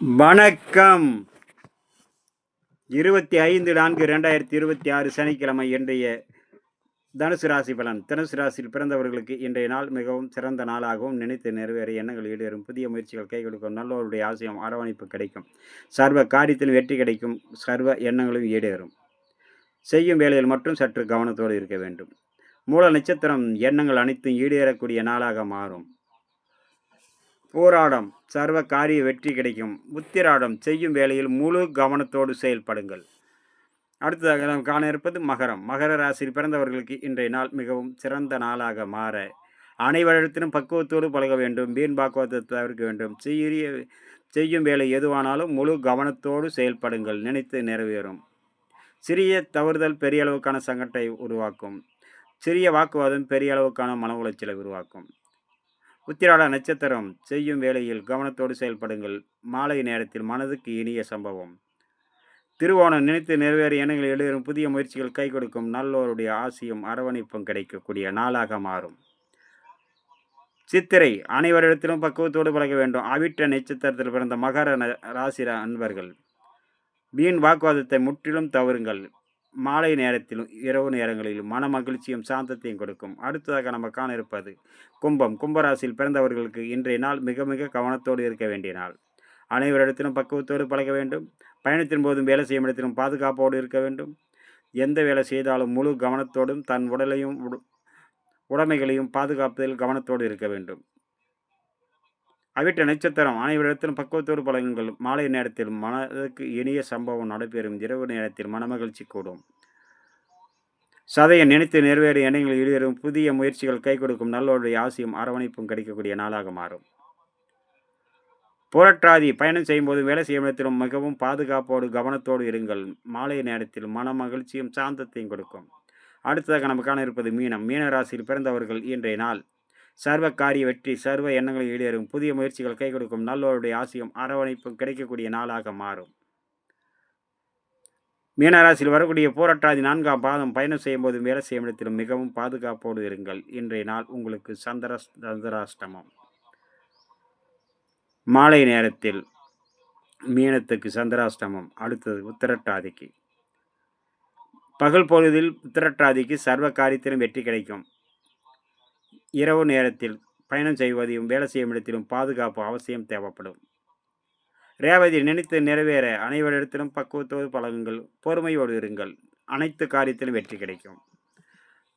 வணக்கம். 25/4/2026 சனிக்கிழமை இன்றைய தனுசு ராசி பலன். தனுசு ராசியில் பிறந்தவர்களுக்கு இன்றைய நாள் மிகவும் சிறந்த நாளாகவும், நினைத்து நிறைவேற எண்ணங்கள் ஈடேறும், புதிய முயற்சிகள் கை கொடுக்கும், நல்லோருடைய ஆசையும் அரவணைப்பு கிடைக்கும், சர்வ காரியத்தில் வெற்றி கிடைக்கும், சர்வ எண்ணங்களும் ஈடேறும். செய்யும் வேலையில் மட்டும் சற்று கவனத்தோடு இருக்க வேண்டும். மூல நட்சத்திரம் எண்ணங்கள் அனைத்தும் ஈடேறக்கூடிய நாளாக மாறும். போராடம் சர்வ காரிய வெற்றி கிடைக்கும். உத்திராடம் செய்யும் வேலையில் முழு கவனத்தோடு செயல்படுங்கள். அடுத்ததாக நாம் காண இருப்பது மகரம். மகர ராசியில் பிறந்தவர்களுக்கு இன்றைய நாள் மிகவும் சிறந்த நாளாக மாற அனைவரிடத்திலும் பக்குவத்தோடு பழக வேண்டும். வீண் பாக்குவத்தை தவிர்க்க வேண்டும். செய்யும் வேலை எதுவானாலும் முழு கவனத்தோடு செயல்படுங்கள், நினைத்து நிறைவேறும். சிறிய தவறுதல் பெரிய அளவுக்கான சங்கடத்தை உருவாக்கும். சிறிய வாக்குவாதம் பெரிய அளவுக்கான மன உளைச்சலை உருவாக்கும். உத்திராட நட்சத்திரம் செய்யும் வேளையில் கவனத்தோடு செயல்படுங்கள். மாலை நேரத்தில் மனதுக்கு இனிய சம்பவம். திருவோணம் நினைத்து நிறைவேற எண்ணங்கள் எழுதும், புதிய முயற்சிகள் கை கொடுக்கும், நல்லோருடைய ஆசையும் அரவணைப்பும் கிடைக்கக்கூடிய நாளாக மாறும். சித்திரை அனைவரிடத்திலும் பக்குவத்தோடு பழக வேண்டும். அவிட்ட நட்சத்திரத்தில் பிறந்த மகர ராசி அன்பர்கள் வீண் வாக்குவாதத்தை முற்றிலும் தவறுங்கள். மாலை நேரத்திலும் இரவு நேரங்களிலும் மன மகிழ்ச்சியும் சாந்தத்தையும் கொடுக்கும். அடுத்ததாக நம்ம காண இருப்பது கும்பம். கும்பராசியில் பிறந்தவர்களுக்கு இன்றைய நாள் மிக மிக கவனத்தோடு இருக்க வேண்டிய நாள். அனைவரிடத்திலும் பக்குவத்தோடு பழக வேண்டும். பயணத்தின் போதும் வேலை செய்யும் இடத்திலும் பாதுகாப்போடு இருக்க வேண்டும். எந்த வேலை செய்தாலும் முழு கவனத்தோடும் தன் உடலையும் உடைமைகளையும் பாதுகாப்பதில் கவனத்தோடு இருக்க வேண்டும். அவிட்ட நட்சத்திரம் அனைவரிடத்திலும் பக்குவத்தோடு பழகுங்கள். மாலை நேரத்தில் மனதுக்கு இனிய சம்பவம் நடைபெறும். இரவு நேரத்தில் மனமகிழ்ச்சி கூடும். சதையை நினைத்து நிறைவேற எண்ணங்கள் ஈடேறும், புதிய முயற்சிகள் கை கொடுக்கும், நல்லோருடைய ஆசையும் அரவணைப்பும் கிடைக்கக்கூடிய நாளாக மாறும். புரட்டாதி பயணம் செய்யும் போது வேலை செய்யும் இடத்திலும் மிகவும் பாதுகாப்போடு கவனத்தோடு இருங்கள். மாலை நேரத்தில் மன மகிழ்ச்சியும் சாந்தத்தையும் கொடுக்கும். அடுத்ததாக நம்ம காண இருப்பது மீனம். மீன ராசியில் பிறந்தவர்கள் இன்றைய நாள் சர்வ காரிய வெற்றி, சர்வ எண்ணங்கள் ஈடேறும், புதிய முயற்சிகள் கை கொடுக்கும், நல்லோருடைய ஆசையும் அரவணைப்பும் கிடைக்கக்கூடிய நாளாக மாறும். மீனராசியில் வரக்கூடிய போராட்டாதி 4ஆம் பாதம் பயணம் செய்யும் போது வேலை செய்யும் இடத்திலும் மிகவும் பாதுகாப்போடு இருங்கள். இன்றைய நாள் உங்களுக்கு சந்திராஷ்டமம். மாலை நேரத்தில் மீனத்துக்கு சந்திராஷ்டமம். அடுத்தது உத்திரட்டாதிக்கு. பகல் பொழுதில் உத்திரட்டாதிக்கு சர்வ காரியத்திலும் வெற்றி கிடைக்கும். இரவு நேரத்தில் பயணம் செய்வதையும் வேலை செய்யும் இடத்திலும் பாதுகாப்பு அவசியம் தேவைப்படும். ரேவதி நினைத்து நிறைவேற அனைவரிடத்திலும் பக்குவத்தோடு பழகுங்கள், பொறுமையோடு இருங்கள், அனைத்து காரியத்திலும் வெற்றி கிடைக்கும்,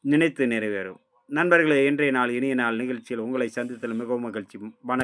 நினைத்து நிறைவேறும். நண்பர்களே, இன்றைய நாள் இனிய நாள் நிகழ்ச்சியில் உங்களை சந்தித்தல் மிகவும் மகிழ்ச்சி. வணக்கம்.